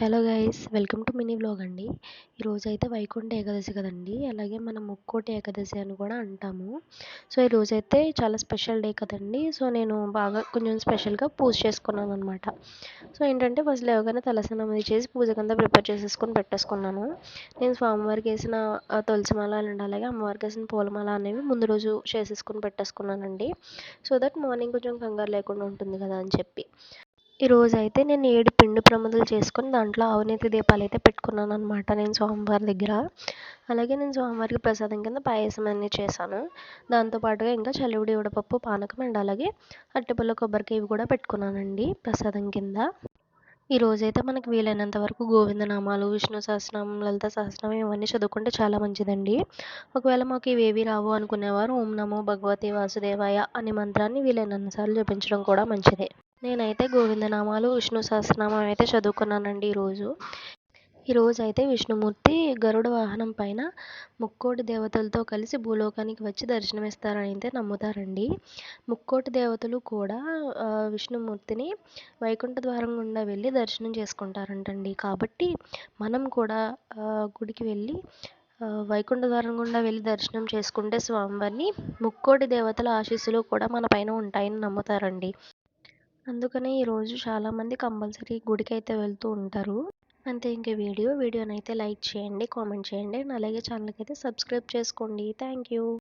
Hello guys, welcome to mini vlog అండి. ఈరోజైతే వైకుంఠ ఏకాదశి కదండి, అలాగే మనం ముక్కోటి ఏకాదశి అని కూడా అంటాము. సో ఈరోజైతే చాలా స్పెషల్ డే కదండి. సో నేను బాగా కొంచెం స్పెషల్గా పూజ చేసుకున్నాను అనమాట. సో ఏంటంటే ఫస్ట్ లేవగానే తలస్నానం అది చేసి పూజకంతా ప్రిపేర్ చేసేసుకొని పెట్టేసుకున్నాను. నేను స్వామివారికి వేసిన తులసిమాల అండ్ అలాగే అమ్మవారికి వేసిన పూలమాల అనేవి ముందు రోజు చేసేసుకొని పెట్టేసుకున్నానండి. సో దట్ మార్నింగ్ కొంచెం కంగారు లేకుండా ఉంటుంది కదా అని చెప్పి. ఈరోజైతే నేను 7 పిండి ప్రమిదలు చేసుకొని దాంట్లో అవినీతి దీపాలైతే పెట్టుకున్నాననమాట నేను స్వామివారి దగ్గర. అలాగే నేను స్వామివారికి ప్రసాదం కింద పాయసం అన్నీ చేశాను. దాంతో పాటుగా ఇంకా చలివిడి ఉడపప్పు పానకం అండ్ అలాగే అరటిపళ్ళు కొబ్బరికాయ ఇవి కూడా పెట్టుకున్నానండి ప్రసాదం కింద. ఈరోజైతే మనకి వీలైనంత వరకు గోవిందనామాలు, విష్ణు సహస్రనామం, లలిత సహస్రనామం ఇవన్నీ చదువుకుంటే చాలా మంచిదండి. ఒకవేళ మాకు ఇవేవి రావు అనుకునేవారు ఓం నమో భగవతే వాసుదేవాయ అనే మంత్రాన్ని వీలైనన్ని సార్లు జపించడం కూడా మంచిదే. నేనైతే గోవిందనామాలు, విష్ణు సహస్రనామం అయితే చదువుకున్నానండి ఈరోజు అయితే విష్ణుమూర్తి గరుడ వాహనం పైన ముక్కోటి దేవతలతో కలిసి భూలోకానికి వచ్చి దర్శనమిస్తారని అయితే నమ్ముతారండి. ముక్కోటి దేవతలు కూడా విష్ణుమూర్తిని వైకుంఠ ద్వారం గుండా వెళ్ళి దర్శనం చేసుకుంటారంటండి. కాబట్టి మనం కూడా గుడికి వెళ్ళి వైకుంఠ ద్వారం గుండా వెళ్ళి దర్శనం చేసుకుంటే స్వామివారిని ముక్కోటి దేవతల ఆశీస్సులు కూడా మన పైన ఉంటాయని నమ్ముతారండి. అందుకనే ఈరోజు చాలామంది కంపల్సరీ గుడికైతే వెళ్తూ ఉంటారు. అంతే ఇంక వీడియోనైతే లైక్ చేయండి, కామెంట్ చేయండి అండ్ అలాగే ఛానల్కి అయితే సబ్స్క్రైబ్ చేసుకోండి. Thank you.